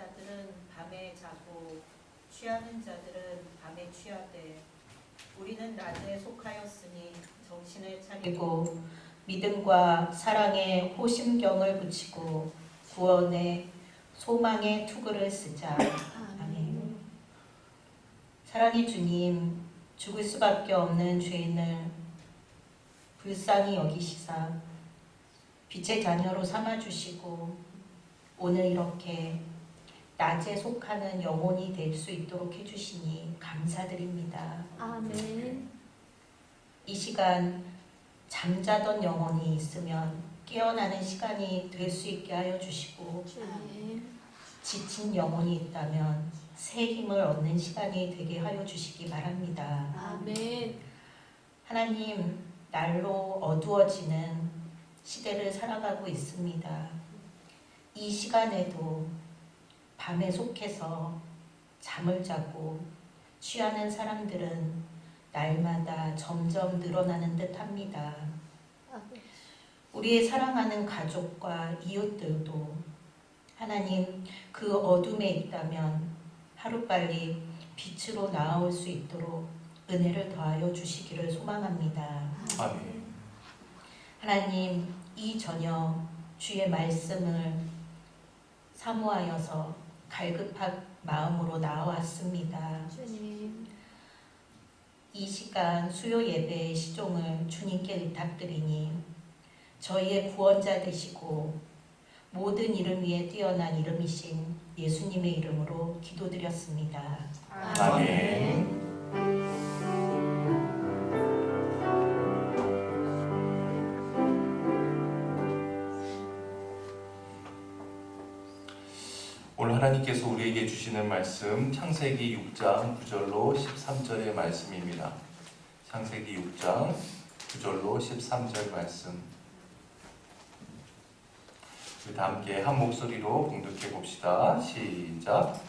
자들은 밤에 자고 취하는 자들은 밤에 취하되 우리는 낮에 속하였으니 정신을 차리고 믿음과 사랑에 호심경을 붙이고 구원의 소망의 투구를 쓰자. 아멘. 사랑의 주님, 죽을 수밖에 없는 죄인을 불쌍히 여기시사 빛의 자녀로 삼아주시고 오늘 이렇게 낮에 속하는 영혼이 될 수 있도록 해주시니 감사드립니다. 아멘. 이 시간 잠자던 영혼이 있으면 깨어나는 시간이 될 수 있게 하여 주시고 주님. 지친 영혼이 있다면 새 힘을 얻는 시간이 되게 하여 주시기 바랍니다. 아멘. 하나님, 날로 어두워지는 시대를 살아가고 있습니다. 이 시간에도 밤에 속해서 잠을 자고 취하는 사람들은 날마다 점점 늘어나는 듯합니다. 아멘. 우리의 사랑하는 가족과 이웃들도 하나님 그 어둠에 있다면 하루빨리 빛으로 나아올 수 있도록 은혜를 더하여 주시기를 소망합니다. 아멘. 하나님, 이 저녁 주의 말씀을 사모하여서 갈급한 마음으로 나와왔습니다. 주님. 이 시간 수요 예배의 시종을 주님께 의탁드리니 저희의 구원자 되시고 모든 이름 위에 뛰어난 이름이신 예수님의 이름으로 기도드렸습니다. 아멘. 오늘 하나님께서 우리에게 주시는 말씀 창세기 6장 9절로 13절의 말씀입니다. 창세기 6장 9절로 13절 말씀. 우리 다 함께 한 목소리로 봉독해 봅시다. 시작.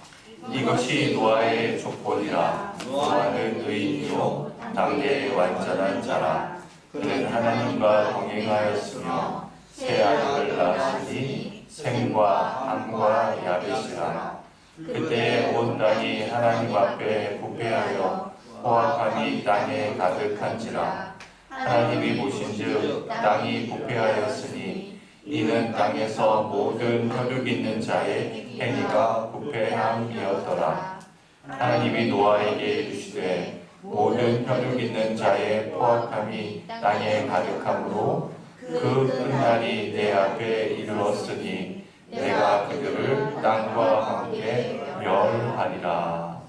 이것이 노아의 족보니라. 노아는 의인이요 당대의 완전한 자라. 그는 하나님과 동행하였으며 세 아들을 낳았으니 셈과 함과 야벳이라. 그때 온 땅이 하나님 앞에 부패하여 포악함이 땅에 가득한지라. 하나님이 보신즉 땅이 부패하였으니 이는 땅에서 모든 혈육 있는 자의 행위가 부패함이었더라. 하나님이 노아에게 이르시되 모든 혈육 있는 자의 포악함이 땅에 가득함으로 그 끝날이 내 앞에 이르렀으니 내가 그들을 땅과 함께 멸하리라.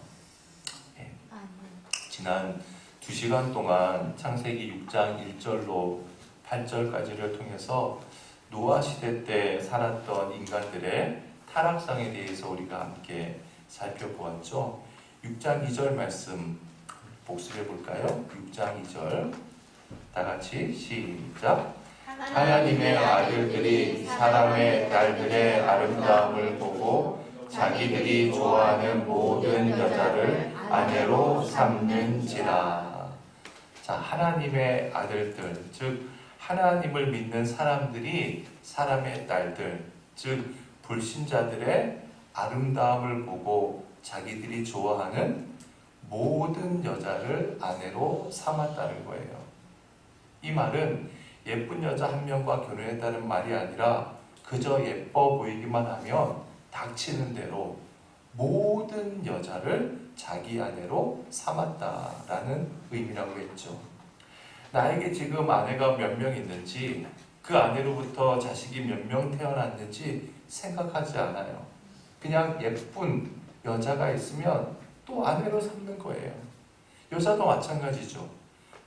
지난 2시간 동안 창세기 6장 1절로 8절까지를 통해서 노아 시대 때 살았던 인간들의 타락상에 대해서 우리가 함께 살펴보았죠. 6장 2절 말씀 복습해 볼까요? 6장 2절 다 같이 시작. 하나님의 아들들이 사람의 딸들의 아름다움을 보고 자기들이 좋아하는 모든 여자를 아내로 삼는지라. 자, 하나님의 아들들, 즉 하나님을 믿는 사람들이 사람의 딸들, 즉 불신자들의 아름다움을 보고 자기들이 좋아하는 모든 여자를 아내로 삼았다는 거예요. 이 말은 예쁜 여자 한 명과 결혼했다는 말이 아니라 그저 예뻐 보이기만 하면 닥치는 대로 모든 여자를 자기 아내로 삼았다라는 의미라고 했죠. 나에게 지금 아내가 몇 명 있는지, 그 아내로부터 자식이 몇 명 태어났는지 생각하지 않아요. 그냥 예쁜 여자가 있으면 또 아내로 삼는 거예요. 여자도 마찬가지죠.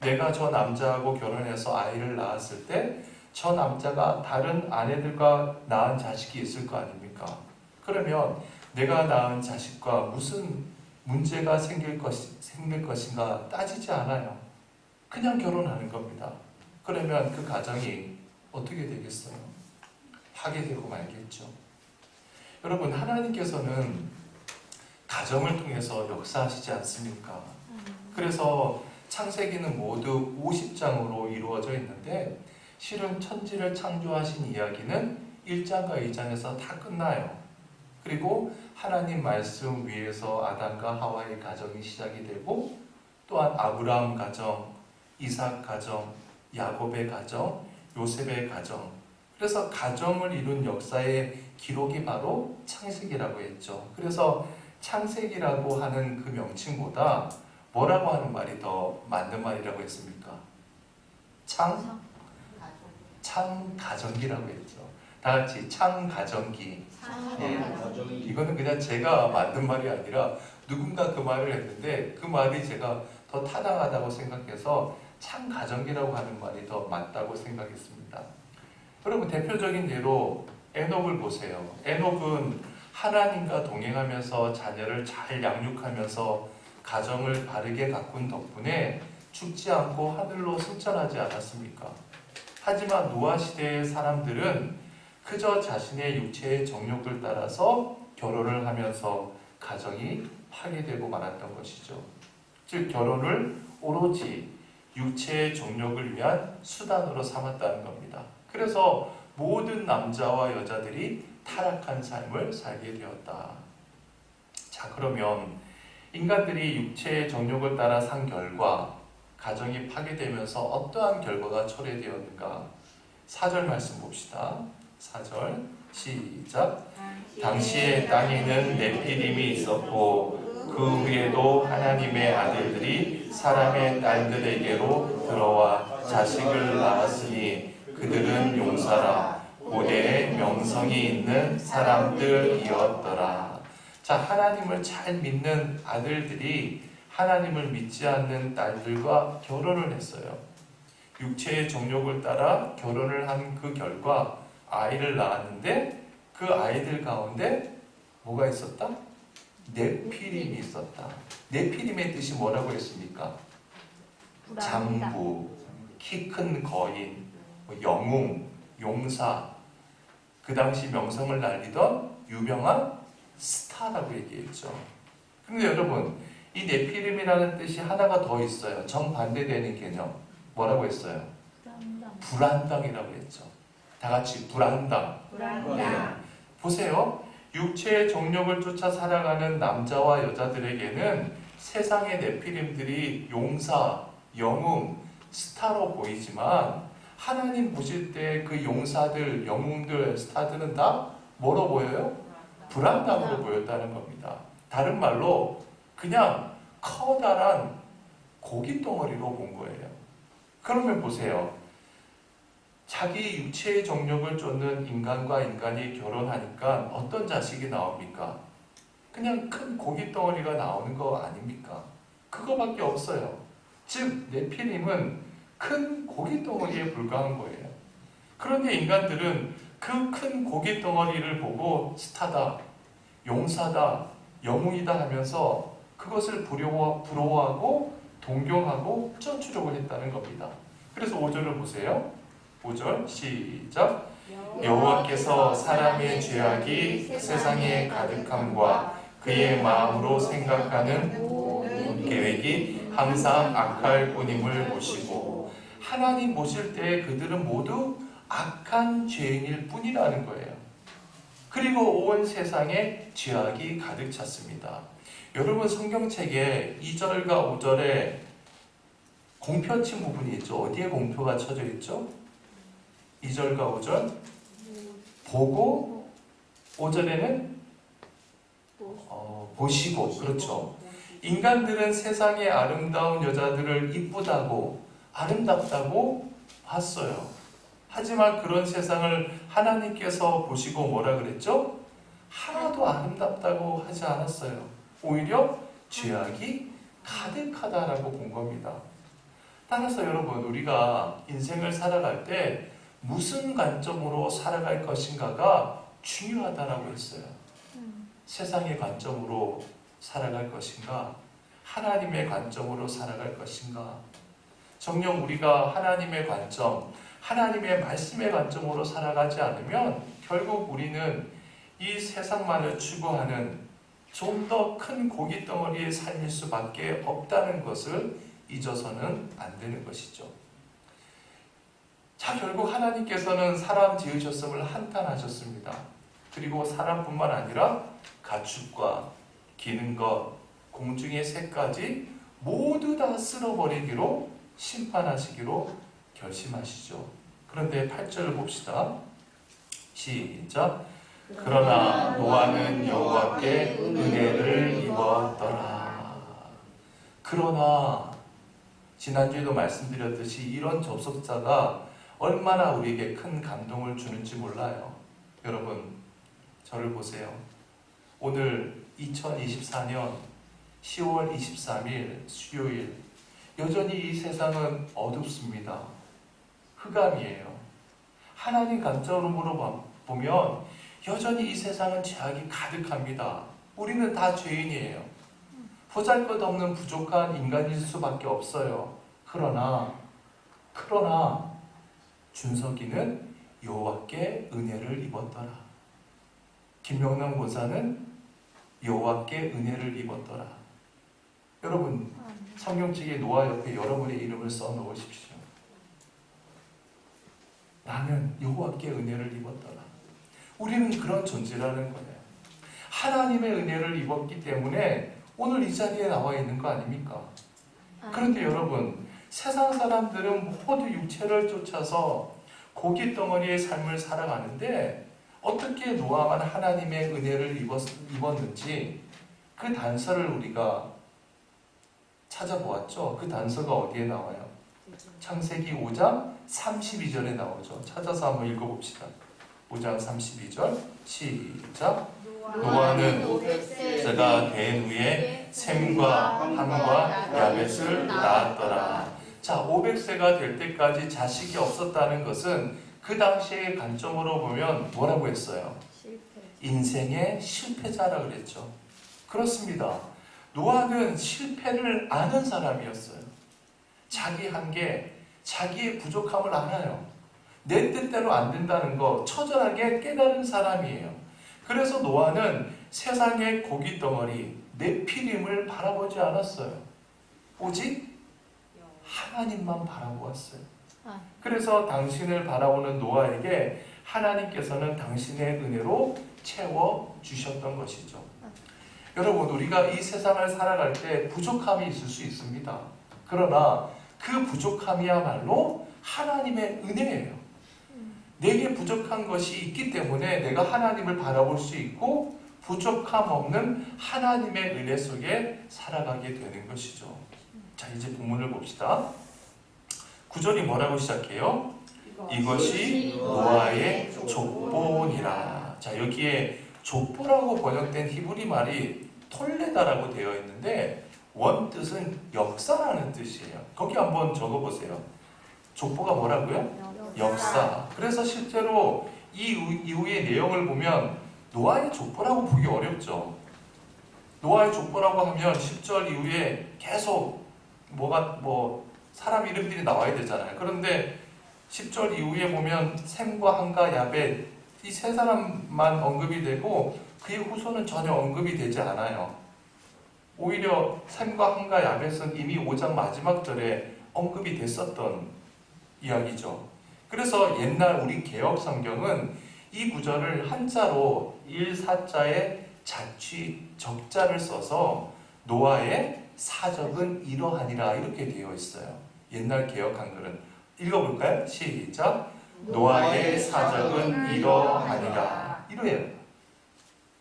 내가 저 남자하고 결혼해서 아이를 낳았을 때 저 남자가 다른 아내들과 낳은 자식이 있을 거 아닙니까? 그러면 내가 낳은 자식과 무슨 문제가 생길 것인가 따지지 않아요. 그냥 결혼하는 겁니다. 그러면 그 가정이 어떻게 되겠어요? 파괴되고 말겠죠. 여러분, 하나님께서는 가정을 통해서 역사하시지 않습니까? 그래서 창세기는 모두 50장으로 이루어져 있는데 실은 천지를 창조하신 이야기는 1장과 2장에서 다 끝나요. 그리고 하나님 말씀 위에서 아담과 하와의 가정이 시작이 되고 또한 아브라함 가정, 이삭 가정, 야곱의 가정, 요셉의 가정, 그래서 가정을 이룬 역사의 기록이 바로 창세기라고 했죠. 그래서 창세기라고 하는 그 명칭보다 뭐라고 하는 말이 더 맞는 말이라고 했습니까? 창가정기라고 했죠. 다 같이 창가정기. 이거는 그냥 제가 만든 말이 아니라 누군가 그 말을 했는데 그 말이 제가 더 타당하다고 생각해서 창가정기라고 하는 말이 더 맞다고 생각했습니다. 여러분 대표적인 예로 에녹을 보세요. 에녹은 하나님과 동행하면서 자녀를 잘 양육하면서 가정을 바르게 가꾼 덕분에 죽지 않고 하늘로 승천하지 않았습니까? 하지만 노아 시대의 사람들은 그저 자신의 육체의 정욕을 따라서 결혼을 하면서 가정이 파괴되고 말았던 것이죠. 즉 결혼을 오로지 육체의 정욕을 위한 수단으로 삼았다는 겁니다. 그래서 모든 남자와 여자들이 타락한 삶을 살게 되었다. 자, 그러면 인간들이 육체의 정욕을 따라 산 결과 가정이 파괴되면서 어떠한 결과가 초래되었는가? 4절 말씀 봅시다. 4절 시작. 당시에 땅에는 네피림이 있었고 그 후에도 하나님의 아들들이 사람의 딸들에게로 들어와 자식을 낳았으니 그들은 용사라 고대에 명성이 있는 사람들이었더라. 자, 하나님을 잘 믿는 아들들이 하나님을 믿지 않는 딸들과 결혼을 했어요. 육체의 정욕을 따라 결혼을 한 그 결과 아이를 낳았는데 그 아이들 가운데 뭐가 있었다? 네피림이 있었다. 네피림의 뜻이 뭐라고 했습니까? 장부, 키 큰 거인, 영웅, 용사, 그 당시 명성을 날리던 유명한 스타라고 얘기했죠. 그런데 여러분, 이 네피림이라는 뜻이 하나가 더 있어요. 정반대되는 개념. 뭐라고 했어요? 불안당이라고 했죠. 다 같이 불안당. 네. 보세요. 육체의 정욕을 쫓아 살아가는 남자와 여자들에게는 세상의 네피림들이 용사, 영웅, 스타로 보이지만 하나님 보실 때 그 용사들, 영웅들, 스타들은 다 뭐로 보여요? 불안당으로 보였다는 겁니다. 다른 말로 그냥 커다란 고기 덩어리로 본 거예요. 그러면 보세요. 자기 육체의 정욕을 쫓는 인간과 인간이 결혼하니까 어떤 자식이 나옵니까? 그냥 큰 고기 덩어리가 나오는 거 아닙니까? 그거밖에 없어요. 즉 네피림은 큰 고기 덩어리에 불과한 거예요. 그런데 인간들은 그 큰 고기 덩어리를 보고 스타다, 용사다, 영웅이다 하면서 그것을 부러워하고 동경하고 쫓으려고 했다는 겁니다. 그래서 5절을 보세요. 5절 시작. 여호와께서 사람의 죄악이 세상에 가득함과 그의 마음으로 생각하는 계획이 항상 악할 뿐임을 보시고, 하나님 보실 때 그들은 모두 악한 죄인일 뿐이라는 거예요. 그리고 온 세상에 죄악이 가득 찼습니다. 여러분 성경책에 2절과 5절에 공표 친 부분이 있죠. 어디에 공표가 쳐져 있죠? 2절과 5절 보고, 5절에는 보시고. 그렇죠. 인간들은 세상의 아름다운 여자들을 이쁘다고 아름답다고 봤어요. 하지만 그런 세상을 하나님께서 보시고 뭐라 그랬죠? 하나도 아름답다고 하지 않았어요. 오히려 죄악이 가득하다라고 본 겁니다. 따라서 여러분, 우리가 인생을 살아갈 때 무슨 관점으로 살아갈 것인가가 중요하다라고 했어요. 세상의 관점으로 살아갈 것인가? 하나님의 관점으로 살아갈 것인가? 정녕 우리가 하나님의 관점, 하나님의 말씀의 관점으로 살아가지 않으면 결국 우리는 이 세상만을 추구하는 좀 더 큰 고기 덩어리의 삶일 수밖에 없다는 것을 잊어서는 안 되는 것이죠. 자, 결국 하나님께서는 사람 지으셨음을 한탄하셨습니다. 그리고 사람뿐만 아니라 가축과 기는 것, 공중의 새까지 모두 다 쓸어버리기로 심판하시기로 결심하시죠. 그런데 8절을 봅시다. 시작. 그러나 노아는 여호와께 은혜를 입었더라. 그러나 지난주에도 말씀드렸듯이 이런 접속사가 얼마나 우리에게 큰 감동을 주는지 몰라요. 여러분, 저를 보세요. 오늘 2024년 10월 23일 수요일, 여전히 이 세상은 어둡습니다. 흑암이에요. 하나님 관점으로 보면 여전히 이 세상은 죄악이 가득합니다. 우리는 다 죄인이에요. 보잘것없는 부족한 인간일 수밖에 없어요. 그러나 준석이는 여호와께 은혜를 입었더라. 김명남 권사는 여호와께 은혜를 입었더라. 여러분, 성경책에 노아 옆에 여러분의 이름을 써 놓으십시오. 나는 여호와께 은혜를 입었더라. 우리는 그런 존재라는 거예요. 하나님의 은혜를 입었기 때문에 오늘 이 자리에 나와 있는 거 아닙니까? 그런데 여러분, 세상 사람들은 모두 육체를 쫓아서 고기 덩어리의 삶을 살아가는데 어떻게 노아만 하나님의 은혜를 입었는지 그 단서를 우리가 찾아보았죠. 그 단서가 어디에 나와요? 창세기 5장 32절에 나오죠. 찾아서 한번 읽어봅시다. 5장 32절 시작. 노아는 500세가 된 후에 셈과 함과 야벳을 낳았더라. 자, 500세가 될 때까지 자식이 없었다는 것은 그 당시의 관점으로 보면 뭐라고 했어요? 인생의 실패자라 그랬죠. 그렇습니다. 노아는 실패를 아는 사람이었어요. 자기 한계, 자기의 부족함을 알아요. 내 뜻대로 안 된다는 거 처절하게 깨달은 사람이에요. 그래서 노아는 세상의 고기 덩어리, 네피림을 바라보지 않았어요. 오직 하나님만 바라보았어요. 그래서 당신을 바라보는 노아에게 하나님께서는 당신의 은혜로 채워주셨던 것이죠. 여러분, 우리가 이 세상을 살아갈 때 부족함이 있을 수 있습니다. 그러나 그 부족함이야말로 하나님의 은혜예요. 내게 부족한 것이 있기 때문에 내가 하나님을 바라볼 수 있고 부족함 없는 하나님의 은혜 속에 살아가게 되는 것이죠. 자, 이제 본문을 봅시다. 9절이 뭐라고 시작해요? 이것이 노아의 족보니라. 자, 여기에 족보라고 번역된 히브리 말이 톨레다라고 되어 있는데 원뜻은 역사라는 뜻이에요. 거기 한번 적어보세요. 족보가 뭐라고요? 역사. 그래서 실제로 이 이후의 내용을 보면 노아의 족보라고 보기 어렵죠. 노아의 족보라고 하면 10절 이후에 계속 사람 이름들이 나와야 되잖아요. 그런데 10절 이후에 보면 셈과 함과 야벳 이 세 사람만 언급이 되고 그의 후손은 전혀 언급이 되지 않아요. 오히려 셈과 함과 야벳은 이미 5장 마지막 절에 언급이 됐었던 이야기죠. 그래서 옛날 우리 개역 성경은 이 구절을 한자로 1사자의 자취 적자를 써서 노아의 사적은 이러하니라 이렇게 되어 있어요. 옛날 개역 한글은 읽어볼까요? 시작. 노아의 사적은 이러하니라. 이래요.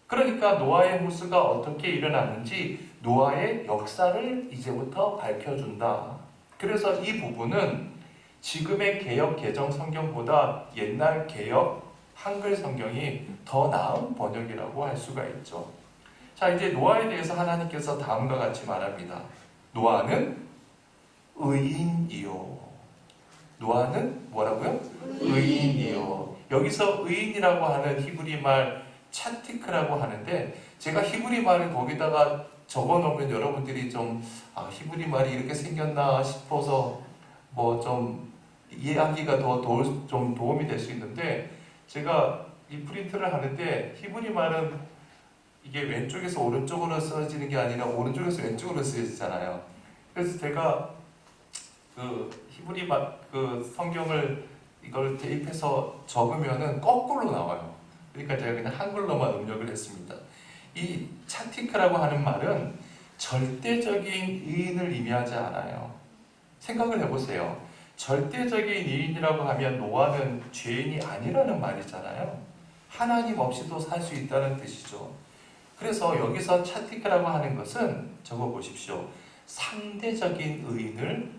그러니까 노아의 후스가 어떻게 일어났는지 노아의 역사를 이제부터 밝혀준다. 그래서 이 부분은 지금의 개역 개정 성경보다 옛날 개역 한글 성경이 더 나은 번역이라고 할 수가 있죠. 자, 이제 노아에 대해서 하나님께서 다음과 같이 말합니다. 노아는 의인이요. 노아는 뭐라고요? 의인이요. 여기서 의인이라고 하는 히브리 말 차티크라고 하는데 제가 히브리 말을 거기다가 적어놓으면 여러분들이 좀 히브리 말이 이렇게 생겼나 싶어서 좀 이해하기가 좀 도움이 될 수 있는데 제가 이 프린트를 하는데 히브리 말은 이게 왼쪽에서 오른쪽으로 써지는 게 아니라 오른쪽에서 왼쪽으로 쓰여지잖아요. 그래서 제가 그 히브리 그 성경을 이걸 대입해서 적으면은 거꾸로 나와요. 그러니까 제가 그냥 한글로만 음력을 했습니다. 이 차티크라고 하는 말은 절대적인 의인을 의미하지 않아요. 생각을 해보세요. 절대적인 의인이라고 하면 노아는 죄인이 아니라는 말이잖아요. 하나님 없이도 살 수 있다는 뜻이죠. 그래서 여기서 차티크라고 하는 것은 적어보십시오. 상대적인 의인을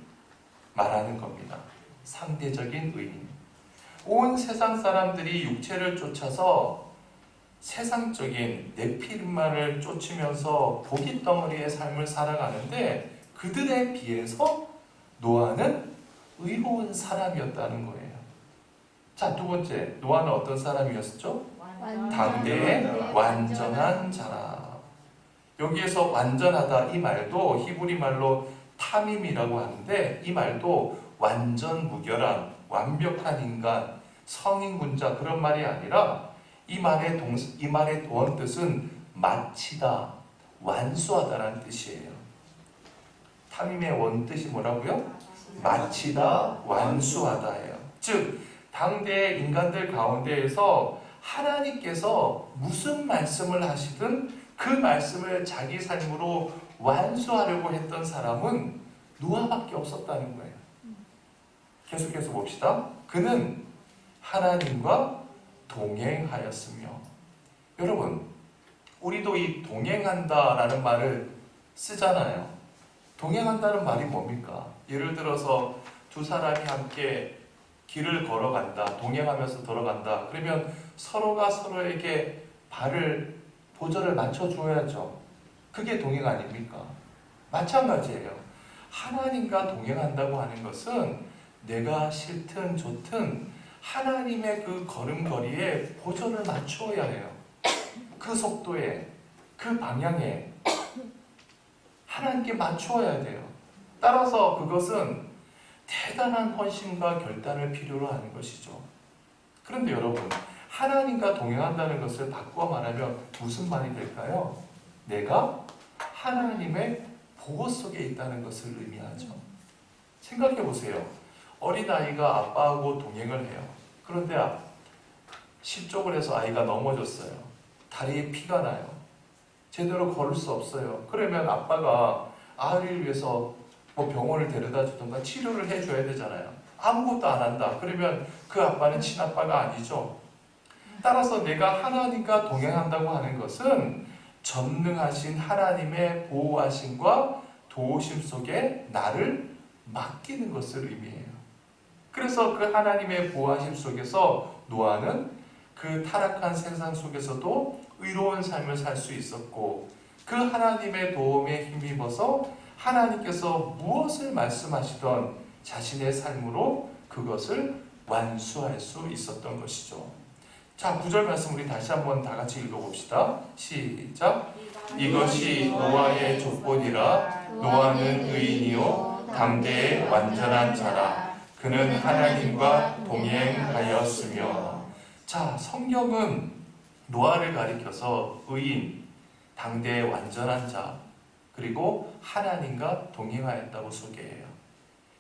말하는 겁니다. 상대적인 의인. 온 세상 사람들이 육체를 쫓아서 세상적인 네피림만을 쫓으면서 고깃덩어리의 삶을 살아가는데 그들에 비해서 노아는 의로운 사람이었다는 거예요. 자, 두 번째, 노아는 어떤 사람이었죠? 당대의 완전한 자라. 여기에서 완전하다 이 말도 히브리 말로 타밈이라고 하는데 이 말도 완전 무결한 완벽한 인간 성인군자 그런 말이 아니라 이 말의 원뜻은 마치다 완수하다라는 뜻이에요. 타밈의 원뜻이 뭐라고요? 마치다 완수하다예요. 즉 당대의 인간들 가운데에서 하나님께서 무슨 말씀을 하시든 그 말씀을 자기 삶으로 완수하려고 했던 사람은 노아밖에 없었다는 거예요. 계속해서 봅시다. 그는 하나님과 동행하였으며. 여러분, 우리도 이 동행한다라는 말을 쓰잖아요. 동행한다는 말이 뭡니까? 예를 들어서 두 사람이 함께 길을 걸어간다, 동행하면서 걸어간다. 그러면 서로가 서로에게 보조를 맞춰줘야죠. 그게 동행 아닙니까? 마찬가지예요. 하나님과 동행한다고 하는 것은 내가 싫든 좋든 하나님의 그 걸음걸이에 보조를 맞추어야 해요. 그 속도에, 그 방향에 하나님께 맞추어야 돼요. 따라서 그것은 대단한 헌신과 결단을 필요로 하는 것이죠. 그런데 여러분, 하나님과 동행한다는 것을 바꾸어 말하면 무슨 말이 될까요? 내가 하나님의 보호 속에 있다는 것을 의미하죠. 생각해 보세요. 어린아이가 아빠하고 동행을 해요. 그런데 실족을 해서 아이가 넘어졌어요. 다리에 피가 나요. 제대로 걸을 수 없어요. 그러면 아빠가 아이를 위해서 병원을 데려다 주던가 치료를 해줘야 되잖아요. 아무것도 안 한다. 그러면 그 아빠는 친아빠가 아니죠. 따라서 내가 하나님과 동행한다고 하는 것은 전능하신 하나님의 보호하심과 도우심 속에 나를 맡기는 것을 의미해요. 그래서 그 하나님의 보호하심 속에서 노아는 그 타락한 세상 속에서도 의로운 삶을 살 수 있었고 그 하나님의 도움에 힘입어서 하나님께서 무엇을 말씀하시던 자신의 삶으로 그것을 완수할 수 있었던 것이죠. 자, 9절 말씀 우리 다시 한번 다 같이 읽어봅시다. 시작. 이것이 노아의 족보니라. 노아는 의인이요 당대의 완전한 자라. 그는 하나님과 동행하였으며. 자, 성경은 노아를 가리켜서 의인, 당대의 완전한 자, 그리고 하나님과 동행하였다고 소개해요.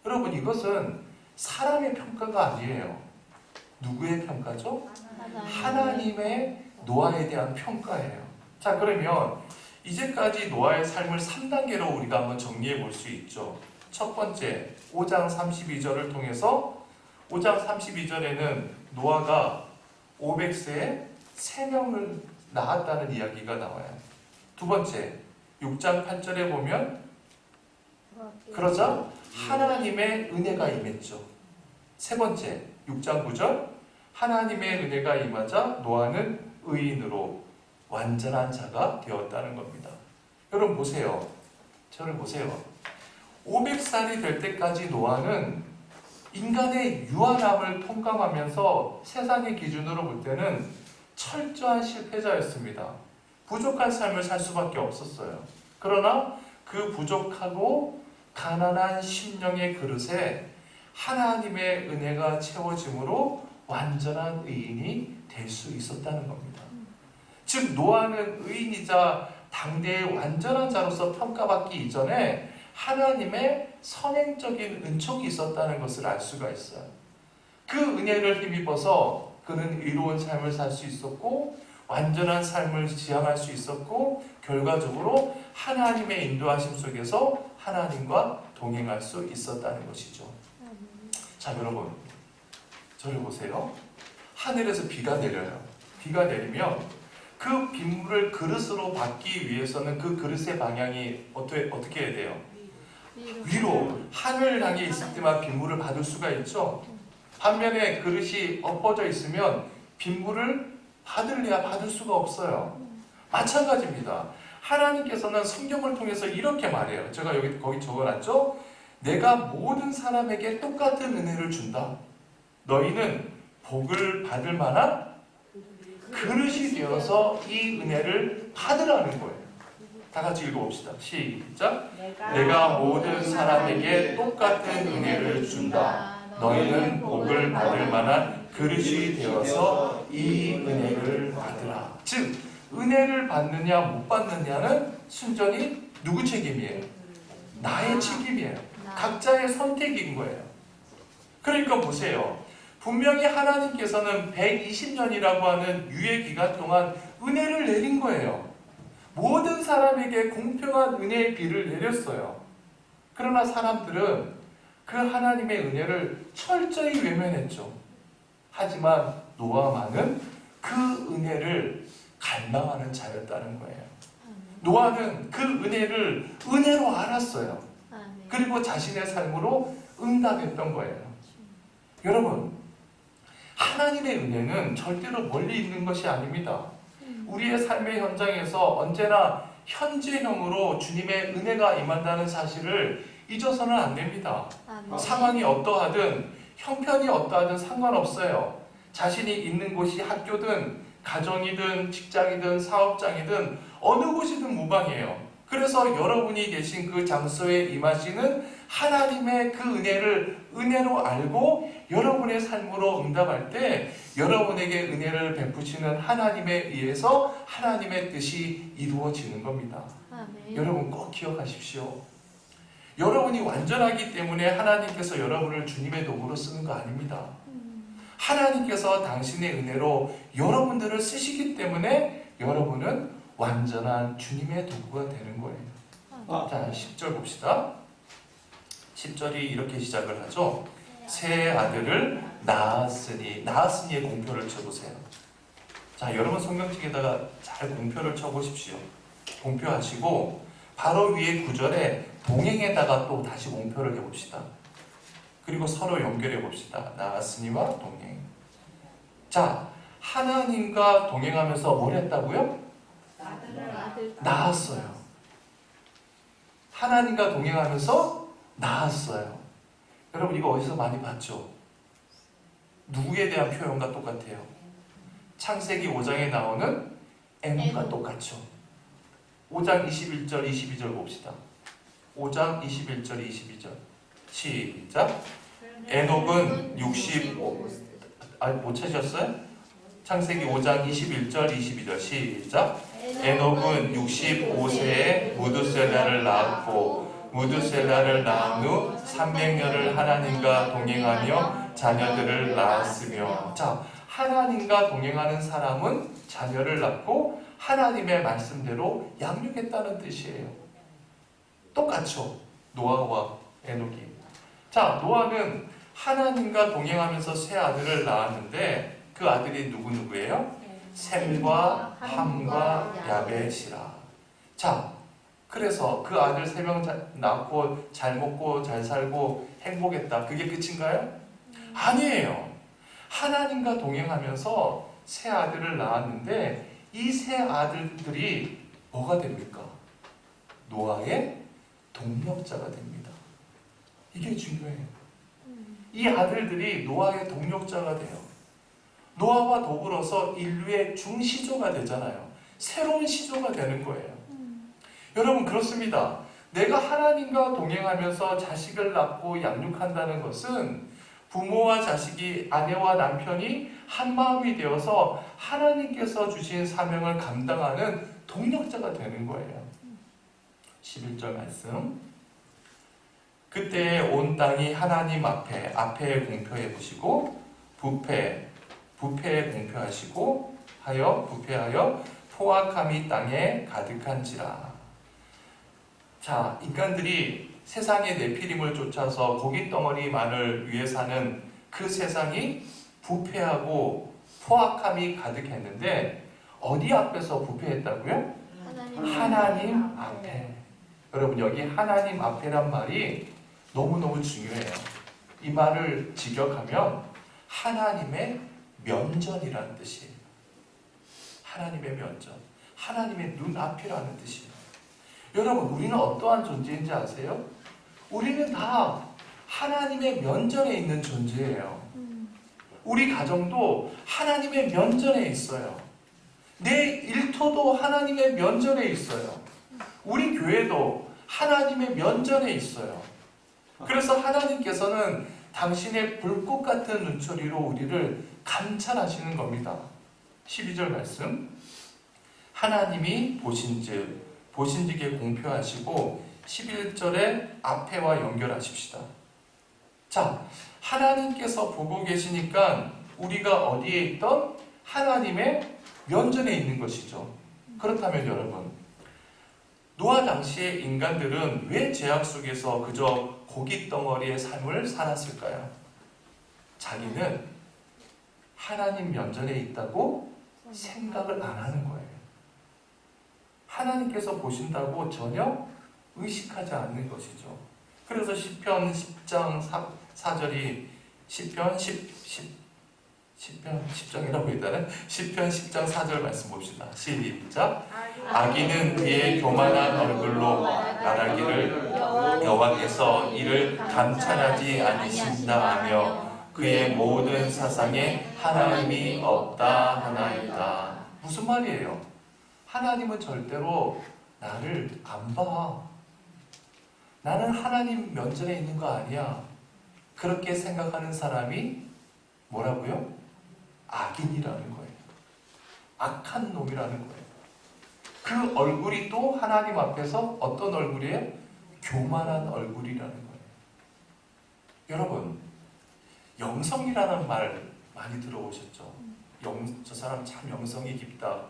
여러분, 이것은 사람의 평가가 아니에요. 누구의 평가죠? 하나님의 노아에 대한 평가예요. 자, 그러면 이제까지 노아의 삶을 3단계로 우리가 한번 정리해 볼 수 있죠. 첫 번째, 5장 32절을 통해서 5장 32절에는 노아가 500세에 3명을 낳았다는 이야기가 나와요. 두 번째, 6장 8절에 보면 그러자 하나님의 은혜가 임했죠. 세 번째, 6장 9절 하나님의 은혜가 임하자 노아는 의인으로 완전한 자가 되었다는 겁니다. 여러분 보세요. 저를 보세요. 500살이 될 때까지 노아는 인간의 유한함을 통감하면서 세상의 기준으로 볼 때는 철저한 실패자였습니다. 부족한 삶을 살 수밖에 없었어요. 그러나 그 부족하고 가난한 심령의 그릇에 하나님의 은혜가 채워짐으로 완전한 의인이 될 수 있었다는 겁니다. 즉 노아는 의인이자 당대의 완전한 자로서 평가받기 이전에 하나님의 선행적인 은총이 있었다는 것을 알 수가 있어요. 그 은혜를 힘입어서 그는 의로운 삶을 살 수 있었고 완전한 삶을 지향할 수 있었고 결과적으로 하나님의 인도하심 속에서 하나님과 동행할 수 있었다는 것이죠. 자, 여러분, 저를 보세요. 하늘에서 비가 내려요. 비가 내리면 그 빗물을 그릇으로 받기 위해서는 그 그릇의 방향이 어떻게 해야 돼요? 위로, 하늘을 향해 있을 때만 빗물을 받을 수가 있죠. 반면에 그릇이 엎어져 있으면 빗물을 받을래야 받을 수가 없어요. 마찬가지입니다. 하나님께서는 성경을 통해서 이렇게 말해요. 제가 거기 적어놨죠? 내가 모든 사람에게 똑같은 은혜를 준다. 너희는 복을 받을 만한 그릇이 되어서 이 은혜를 받으라는 거예요. 다 같이 읽어봅시다. 시작. 내가 모든 사람에게 똑같은 은혜를 준다. 너희는 복을 받을 만한 그릇이 되어서 이 은혜를 받으라. 즉, 은혜를 받느냐 못 받느냐는 순전히 누구 책임이에요? 나의 책임이에요. 각자의 선택인 거예요. 그러니까 보세요. 분명히 하나님께서는 120년이라고 하는 유예 기간 동안 은혜를 내린 거예요. 모든 사람에게 공평한 은혜의 비를 내렸어요. 그러나 사람들은 그 하나님의 은혜를 철저히 외면했죠. 하지만 노아만은 그 은혜를 갈망하는 자였다는 거예요. 노아는 그 은혜를 은혜로 알았어요. 그리고 자신의 삶으로 응답했던 거예요. 여러분, 하나님의 은혜는 절대로 멀리 있는 것이 아닙니다. 우리의 삶의 현장에서 언제나 현재형으로 주님의 은혜가 임한다는 사실을 잊어서는 안 됩니다. 상황이 어떠하든 형편이 어떠하든 상관없어요. 자신이 있는 곳이 학교든 가정이든 직장이든 사업장이든 어느 곳이든 무방해요. 그래서 여러분이 계신 그 장소에 임하시는 하나님의 그 은혜를 은혜로 알고 여러분의 삶으로 응답할 때 여러분에게 은혜를 베푸시는 하나님에 의해서 하나님의 뜻이 이루어지는 겁니다. 여러분 꼭 기억하십시오. 여러분이 완전하기 때문에 하나님께서 여러분을 주님의 도구로 쓰는 거 아닙니다. 하나님께서 당신의 은혜로 여러분들을 쓰시기 때문에 여러분은 완전한 주님의 도구가 되는 거예요. 자, 10절 봅시다. 10절이 이렇게 시작을 하죠. 새 아들을 낳았으니의 공표를 쳐보세요. 자, 여러분 성경책에다가 잘 공표를 쳐보십시오. 공표하시고 바로 위에 구절에 동행에다가 또 다시 공표를 해봅시다. 그리고 서로 연결해 봅시다. 낳았으니와 동행. 자, 하나님과 동행하면서 뭘 했다고요? 낳았어요. 하나님과 동행하면서 낳았어요. 여러분 이거 어디서 많이 봤죠? 누구에 대한 표현과 똑같아요? 창세기 5장에 나오는 에녹과 똑같죠. 5장 21절 22절 봅시다. 5장 21절 22절 시작. 에녹은 65 못 찾으셨어요? 창세기 5장 21절 22절 시작. 에녹은 65세에 무두셀라를 낳았고 무두셀라를 낳은 후 300년을 하나님과 동행하며 자녀들을 낳았으며. 자, 하나님과 동행하는 사람은 자녀를 낳고 하나님의 말씀대로 양육했다는 뜻이에요. 똑같죠? 노아와 에녹이. 자, 노아는 하나님과 동행하면서 세 아들을 낳았는데 그 아들이 누구예요? 셈과 함과 야벳이라. 자, 그래서 그 아들 3명 낳고 잘 먹고 잘 살고 행복했다. 그게 끝인가요? 아니에요. 하나님과 동행하면서 세 아들을 낳았는데 이 세 아들들이 뭐가 됩니까? 노아의 동력자가 됩니다. 이게 중요해요. 이 아들들이 노아의 동력자가 돼요. 노아와 더불어서 인류의 중시조가 되잖아요. 새로운 시조가 되는 거예요. 여러분 그렇습니다. 내가 하나님과 동행하면서 자식을 낳고 양육한다는 것은 부모와 자식이 아내와 남편이 한마음이 되어서 하나님께서 주신 사명을 감당하는 동력자가 되는 거예요. 11절 말씀. 그때 온 땅이 하나님 앞에 공표해 보시고 부패, 부패에 공표하시고 부패하여 포악함이 땅에 가득한지라. 자, 인간들이 세상의 네피림을 쫓아서 고깃덩어리만을 위해 사는 그 세상이 부패하고 포악함이 가득했는데 어디 앞에서 부패했다고요? 하나님 앞에. 여러분, 여기 하나님 앞에란 말이 너무너무 중요해요. 이 말을 직역하면 하나님의 면전이라는 뜻이에요. 하나님의 면전, 하나님의 눈앞이라는 뜻이에요. 여러분, 우리는 어떠한 존재인지 아세요? 우리는 다 하나님의 면전에 있는 존재예요. 우리 가정도 하나님의 면전에 있어요. 내 일터도 하나님의 면전에 있어요. 우리 교회도 하나님의 면전에 있어요. 그래서 하나님께서는 당신의 불꽃 같은 눈초리로 우리를 감찰하시는 겁니다. 12절 말씀. 하나님이 보신즉에 공표하시고 11절에 앞에와 연결하십시다. 자, 하나님께서 보고 계시니까 우리가 어디에 있던 하나님의 면전에 있는 것이죠. 그렇다면 여러분, 노아 당시의 인간들은 왜 죄악 속에서 그저 고깃덩어리의 삶을 살았을까요? 자기는 하나님 면전에 있다고 생각을 안 하는 거예요. 하나님께서 보신다고 전혀 의식하지 않는 것이죠. 그래서 시편 10장 4절이 시편 10장이라고 했다는 시편 10장 4절 말씀 봅시다. 시작. 악인은 그의 교만한 얼굴로 말하기를 여호와께서 이를 감찰하지 않으신다 하며 그의 모든 사상에 하나님이 없다 하나이다. 무슨 말이에요? 하나님은 절대로 나를 안 봐. 나는 하나님 면전에 있는 거 아니야. 그렇게 생각하는 사람이 뭐라고요? 악인이라는 거예요. 악한 놈이라는 거예요. 그 얼굴이 또 하나님 앞에서 어떤 얼굴이에요? 교만한 얼굴이라는 거예요. 여러분, 영성이라는 말 많이 들어보셨죠? 저 사람 참 영성이 깊다.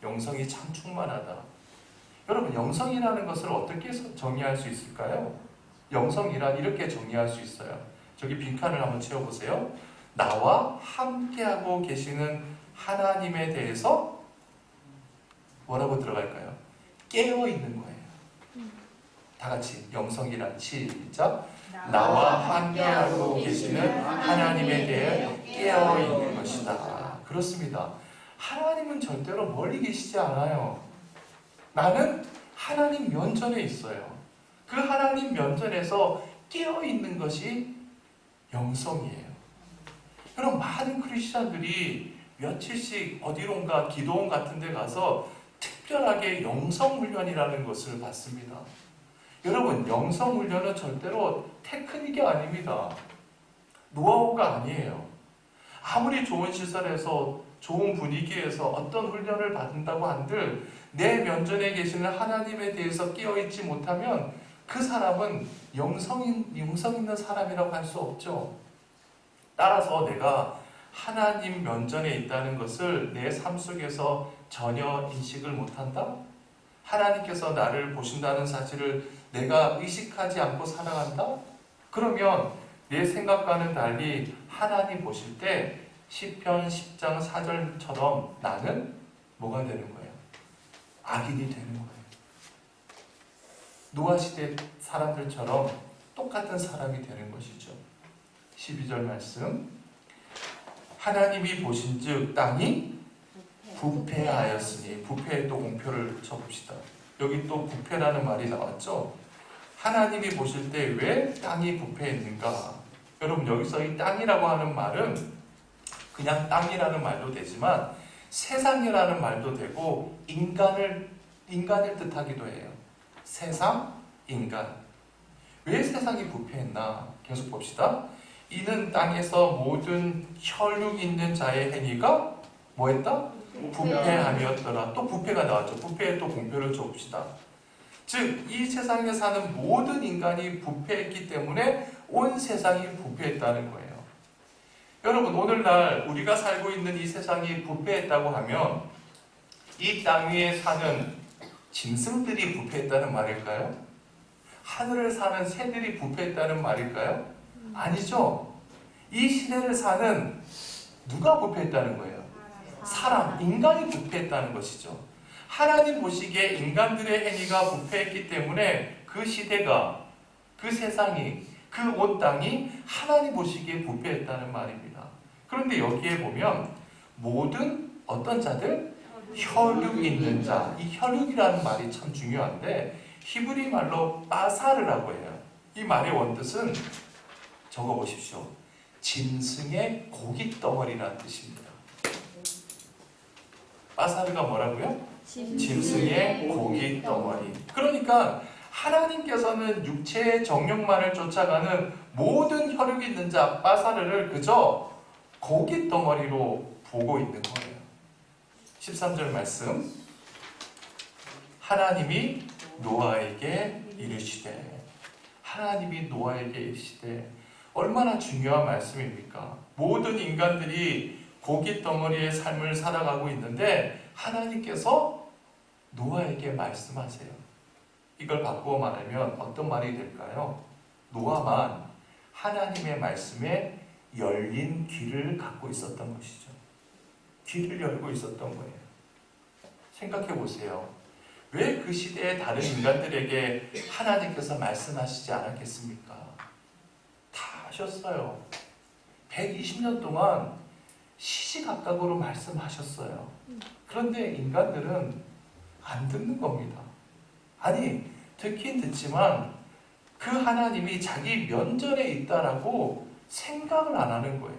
영성이 참 충만하다. 여러분, 영성이라는 것을 어떻게 정의할 수 있을까요? 영성이란 이렇게 정의할 수 있어요. 저기 빈칸을 한번 채워보세요. 나와 함께하고 계시는 하나님에 대해서 뭐라고 들어갈까요? 깨어있는 거예요. 다 같이 영성이란 시작. 나와 함께하고 계시는 하나님에 대해 깨어있는 것이다. 그렇습니다. 하나님은 절대로 멀리 계시지 않아요. 나는 하나님 면전에 있어요. 그 하나님 면전에서 깨어있는 것이 영성이에요. 여러분, 많은 크리스찬들이 며칠씩 어디론가 기도원 같은 데 가서 특별하게 영성훈련이라는 것을 받습니다. 여러분, 영성훈련은 절대로 테크닉이 아닙니다. 노하우가 아니에요. 아무리 좋은 시설에서 좋은 분위기에서 어떤 훈련을 받는다고 한들 내 면전에 계시는 하나님에 대해서 깨어있지 못하면 그 사람은 영성 있는 사람이라고 할 수 없죠. 따라서 내가 하나님 면전에 있다는 것을 내 삶 속에서 전혀 인식을 못한다? 하나님께서 나를 보신다는 사실을 내가 의식하지 않고 살아간다? 그러면 내 생각과는 달리 하나님 보실 때 시편 10장 4절처럼 나는 뭐가 되는 거예요? 악인이 되는 거예요. 노아 시대 사람들처럼 똑같은 사람이 되는 것이죠. 12절 말씀. 하나님이 보신즉 땅이 부패하였으니, 부패에 또 공표를 쳐봅시다. 여기 또 부패라는 말이 나왔죠. 하나님이 보실 때 왜 땅이 부패했는가? 여러분, 여기서 이 땅이라고 하는 말은 그냥 땅이라는 말도 되지만 세상이라는 말도 되고 인간을 뜻하기도 해요. 세상, 인간. 왜 세상이 부패했나? 계속 봅시다. 이는 땅에서 모든 혈육 있는 자의 행위가 뭐했다? 부패함이었더라. 또 부패가 나왔죠. 부패에 또 공표를 줘봅시다. 즉, 이 세상에 사는 모든 인간이 부패했기 때문에 온 세상이 부패했다는 거예요. 여러분, 오늘날 우리가 살고 있는 이 세상이 부패했다고 하면 이 땅 위에 사는 짐승들이 부패했다는 말일까요? 하늘을 사는 새들이 부패했다는 말일까요? 아니죠. 이 시대를 사는 누가 부패했다는 거예요? 사람, 인간이 부패했다는 것이죠. 하나님 보시기에 인간들의 행위가 부패했기 때문에 그 시대가, 그 세상이, 그 온 땅이 하나님 보시기에 부패했다는 말입니다. 그런데 여기에 보면 모든 어떤 자들? 혈육 있는 자. 이 혈육이라는 말이 참 중요한데 히브리 말로 빠사르라고 해요. 이 말의 원뜻은 적어보십시오. 짐승의 고깃덩어리라는 뜻입니다. 빠사르가 뭐라고요? 짐승의 고깃덩어리. 그러니까 하나님께서는 육체의 정욕만을 쫓아가는 모든 혈육 있는 자 빠사르를 그저 고깃덩어리로 보고 있는 거예요. 13절 말씀. 하나님이 노아에게 이르시되, 하나님이 노아에게 이르시되, 얼마나 중요한 말씀입니까? 모든 인간들이 고깃덩어리의 삶을 살아가고 있는데 하나님께서 노아에게 말씀하세요. 이걸 바꾸어 말하면 어떤 말이 될까요? 노아만 하나님의 말씀에 열린 귀를 갖고 있었던 것이죠. 귀를 열고 있었던 거예요. 생각해 보세요. 왜 그 시대의 다른 인간들에게 하나님께서 말씀하시지 않았겠습니까? 다 하셨어요. 120년 동안 시시각각으로 말씀하셨어요. 그런데 인간들은 안 듣는 겁니다. 아니, 듣긴 듣지만 그 하나님이 자기 면전에 있다라고 생각을 안 하는 거예요.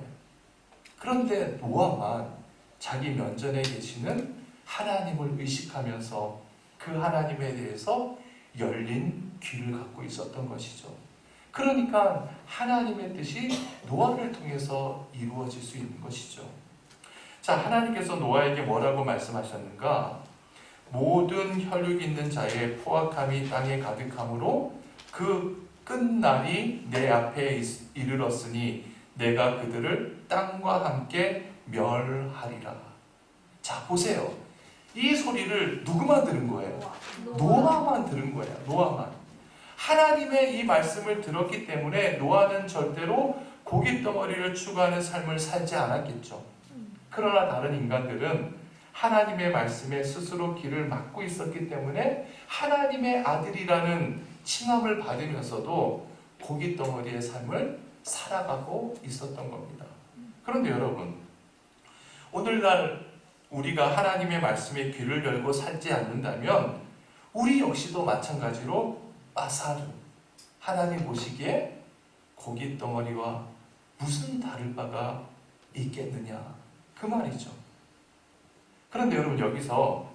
그런데 노아만 자기 면전에 계시는 하나님을 의식하면서 그 하나님에 대해서 열린 귀를 갖고 있었던 것이죠. 그러니까 하나님의 뜻이 노아를 통해서 이루어질 수 있는 것이죠. 자, 하나님께서 노아에게 뭐라고 말씀하셨는가? 모든 혈육 있는 자의 포악함이 땅에 가득함으로 그 끝날이 내 앞에 이르렀으니 내가 그들을 땅과 함께 멸하리라. 자, 보세요. 이 소리를 누구만 들은 거예요? 노아만 들은 거예요. 노아만. 하나님의 이 말씀을 들었기 때문에 노아는 절대로 고깃덩어리를 추구하는 삶을 살지 않았겠죠. 그러나 다른 인간들은 하나님의 말씀에 스스로 길을 막고 있었기 때문에 하나님의 아들이라는 칭함을 받으면서도 고깃덩어리의 삶을 살아가고 있었던 겁니다. 그런데 여러분, 오늘날 우리가 하나님의 말씀에 귀를 열고 살지 않는다면 우리 역시도 마찬가지로 빠사르, 하나님 보시기에 고깃덩어리와 무슨 다를 바가 있겠느냐, 그 말이죠. 그런데 여러분, 여기서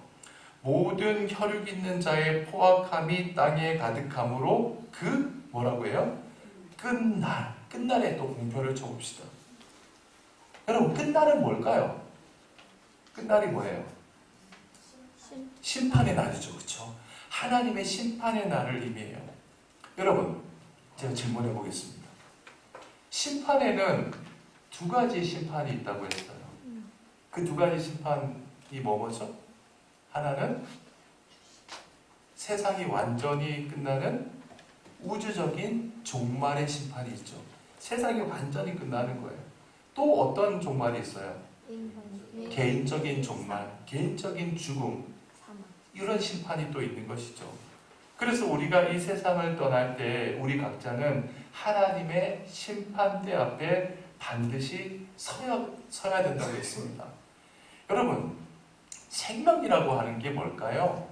모든 혈육 있는 자의 포악함이 땅에 가득함으로 그 뭐라고 해요? 끝날에 또 공표를 쳐봅시다. 여러분, 끝날은 뭘까요? 끝날이 뭐예요? 심판의 날이죠. 그렇죠? 하나님의 심판의 날을 의미해요. 여러분, 제가 질문해 보겠습니다. 심판에는 두 가지 심판이 있다고 했어요. 그 두 가지 심판이 뭐죠? 하나는 세상이 완전히 끝나는 우주적인 종말의 심판이 있죠. 세상이 완전히 끝나는 거예요. 또 어떤 종말이 있어요? 개인적인 종말, 개인적인 죽음, 이런 심판이 또 있는 것이죠. 그래서 우리가 이 세상을 떠날 때 우리 각자는 하나님의 심판대 앞에 반드시 서야 된다고 했습니다. 여러분, 생명이라고 하는 게 뭘까요?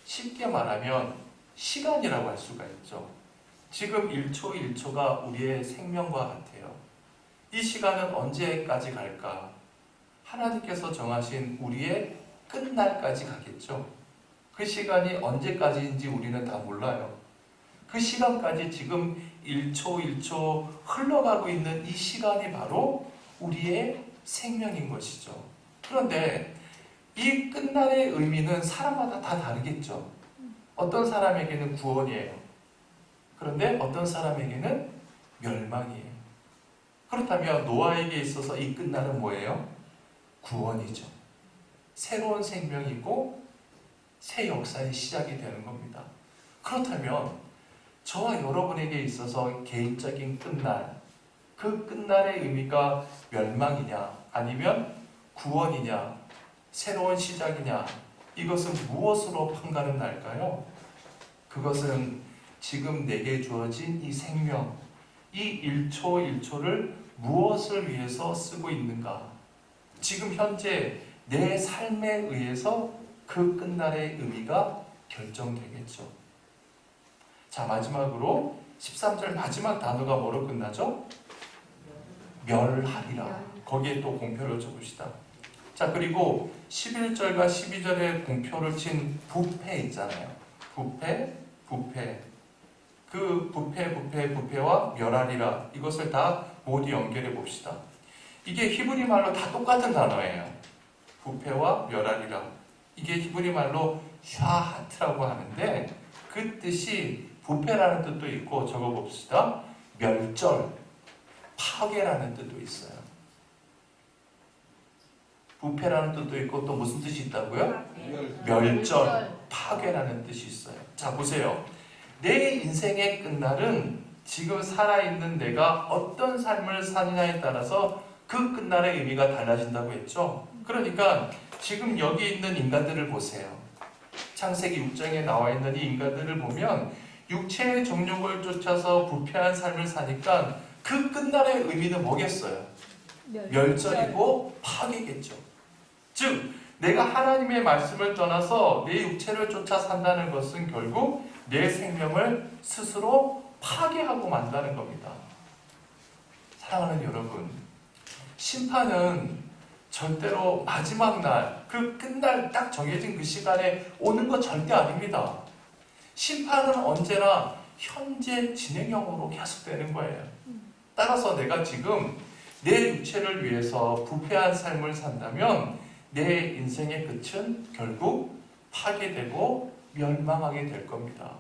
쉽게 말하면 시간이라고 할 수가 있죠. 지금 1초 1초가 우리의 생명과 같아요. 이 시간은 언제까지 갈까? 하나님께서 정하신 우리의 끝날까지 가겠죠. 그 시간이 언제까지인지 우리는 다 몰라요. 그 시간까지 지금 1초 1초 흘러가고 있는 이 시간이 바로 우리의 생명인 것이죠. 그런데 이 끝날의 의미는 사람마다 다 다르겠죠. 어떤 사람에게는 구원이에요. 그런데 어떤 사람에게는 멸망이에요. 그렇다면 노아에게 있어서 이 끝날은 뭐예요? 구원이죠. 새로운 생명이고 새 역사의 시작이 되는 겁니다. 그렇다면 저와 여러분에게 있어서 개인적인 끝날, 그 끝날의 의미가 멸망이냐 아니면 구원이냐 새로운 시작이냐, 이것은 무엇으로 판가름 날까요? 그것은 지금 내게 주어진 이 생명, 이 1초 1초를 무엇을 위해서 쓰고 있는가, 지금 현재 내 삶에 의해서 그 끝날의 의미가 결정되겠죠. 자, 마지막으로 13절 마지막 단어가 뭐로 끝나죠? 멸하리라. 거기에 또 공표를 쳐봅시다. 자, 그리고 11절과 12절에 공표를 친 부패 있잖아요. 부패. 그 부패와 멸하리라, 이것을 다 모두 연결해 봅시다. 이게 히브리 말로 다 똑같은 단어예요. 부패와 멸하리라. 이게 히브리 말로 샤하트라고 하는데 그 뜻이 부패라는 뜻도 있고, 적어 봅시다. 멸절, 파괴라는 뜻도 있어요. 부패라는 뜻도 있고 또 무슨 뜻이 있다고요? 멸절, 파괴라는 뜻이 있어요. 자, 보세요. 내 인생의 끝날은 지금 살아있는 내가 어떤 삶을 사느냐에 따라서 그 끝날의 의미가 달라진다고 했죠. 그러니까 지금 여기 있는 인간들을 보세요. 창세기 6장에 나와 있는 이 인간들을 보면 육체의 정욕을 쫓아서 부패한 삶을 사니까 그 끝날의 의미는 뭐겠어요? 멸절이고 파괴겠죠. 즉 내가 하나님의 말씀을 떠나서 내 육체를 쫓아 산다는 것은 결국 내 생명을 스스로 파괴하고 만다는 겁니다. 사랑하는 여러분, 심판은 절대로 마지막 날, 그 끝날 딱 정해진 그 시간에 오는 것 절대 아닙니다. 심판은 언제나 현재 진행형으로 계속되는 거예요. 따라서 내가 지금 내 육체를 위해서 부패한 삶을 산다면 내 인생의 끝은 결국 파괴되고 멸망하게 될 겁니다.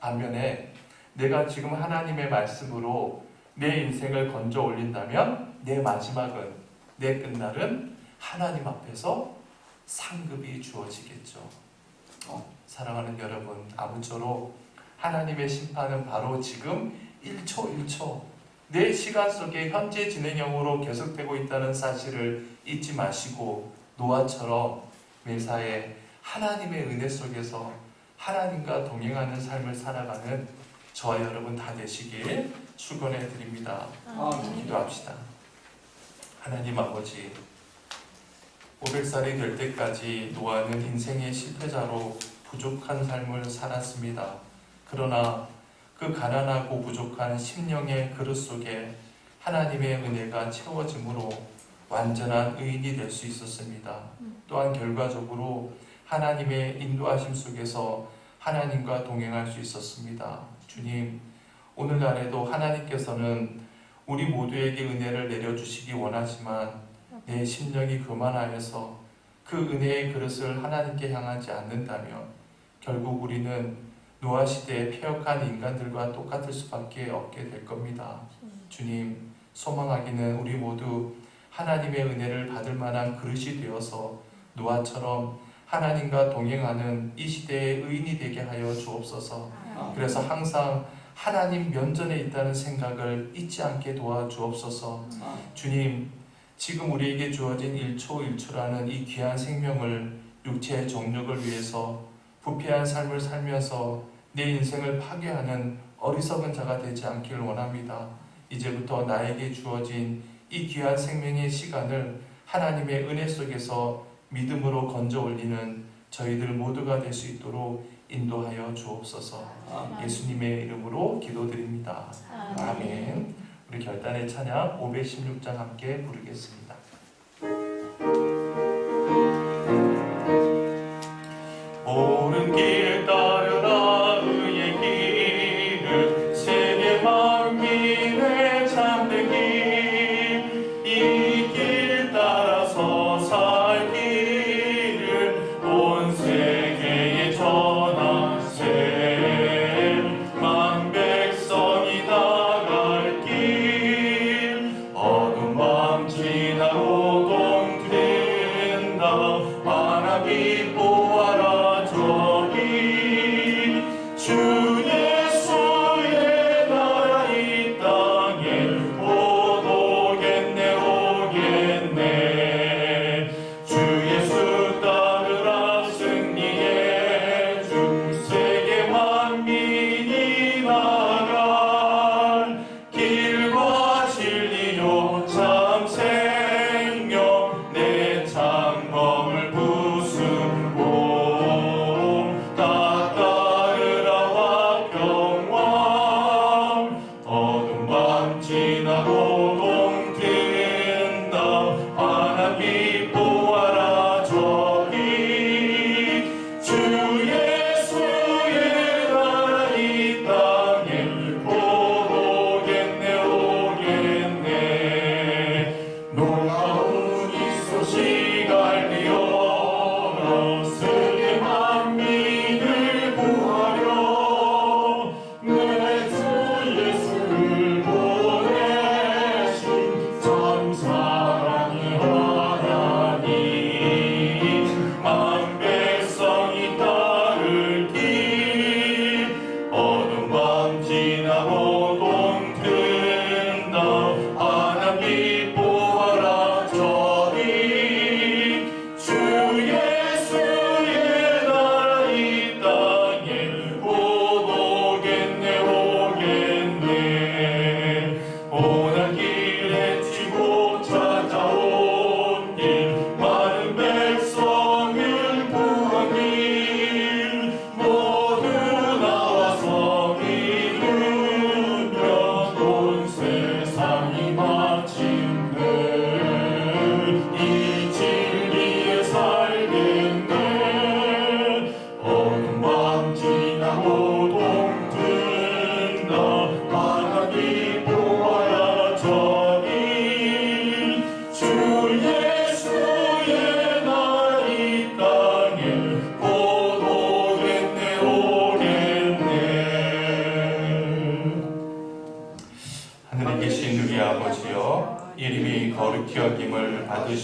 반면에 내가 지금 하나님의 말씀으로 내 인생을 건져 올린다면 내 마지막은, 내 끝날은 하나님 앞에서 상급이 주어지겠죠. 사랑하는 여러분, 아무쪼록 하나님의 심판은 바로 지금 1초 1초 내 시간 속에 현재 진행형으로 계속되고 있다는 사실을 잊지 마시고 노아처럼 매사에 하나님의 은혜 속에서 하나님과 동행하는 삶을 살아가는 저와 여러분 다 되시길 축원해 드립니다. 기도합시다. 하나님 아버지, 500살이 될 때까지 노아는 인생의 실패자로 부족한 삶을 살았습니다. 그러나 그 가난하고 부족한 심령의 그릇 속에 하나님의 은혜가 채워짐으로 완전한 의인이 될 수 있었습니다. 또한 결과적으로 하나님의 인도하심 속에서 하나님과 동행할 수 있었습니다. 주님, 오늘날에도 하나님께서는 우리 모두에게 은혜를 내려주시기 원하지만 내 심령이 교만하여서 그 은혜의 그릇을 하나님께 향하지 않는다면 결국 우리는 노아 시대의 폐역한 인간들과 똑같을 수밖에 없게 될 겁니다. 주님, 소망하기는 우리 모두 하나님의 은혜를 받을 만한 그릇이 되어서 노아처럼 하나님과 동행하는 이 시대의 의인이 되게 하여 주옵소서. 그래서 항상 하나님 면전에 있다는 생각을 잊지 않게 도와주옵소서. 주님, 지금 우리에게 주어진 1초 1초라는 이 귀한 생명을 육체의 정욕을 위해서 부패한 삶을 살면서 내 인생을 파괴하는 어리석은 자가 되지 않기를 원합니다. 이제부터 나에게 주어진 이 귀한 생명의 시간을 하나님의 은혜 속에서 믿음으로 건져 올리는 저희들 모두가 될 수 있도록 인도하여 주옵소서. 예수님의 이름으로 기도드립니다. 아멘. 우리 결단의 찬양 516장 함께 부르겠습니다. 옳은 길 따르라 의의 길을 세계 만민의 참된 길 이 길 따라서 살 길을 온 세계에 전하세 만 백성이 나갈 길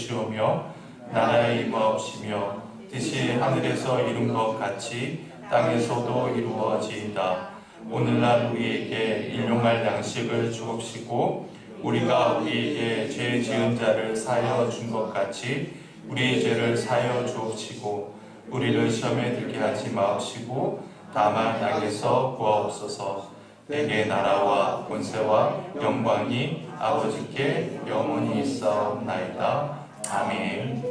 주시오며 나라의 임하옵시며 뜻이 하늘에서 이룬 것 같이 땅에서도 이루어지이다. 오늘날 우리에게 일용할 양식을 주옵시고 우리가 우리에게 죄 지은 자를 사하여 준 것 같이 우리의 죄를 사하여 주옵시고 우리를 시험에 들게 하지 마옵시고 다만 악에서 구하옵소서. 내게 나라와 권세와 영광이 아버지께 영원히 있사옵나이다. 아멘.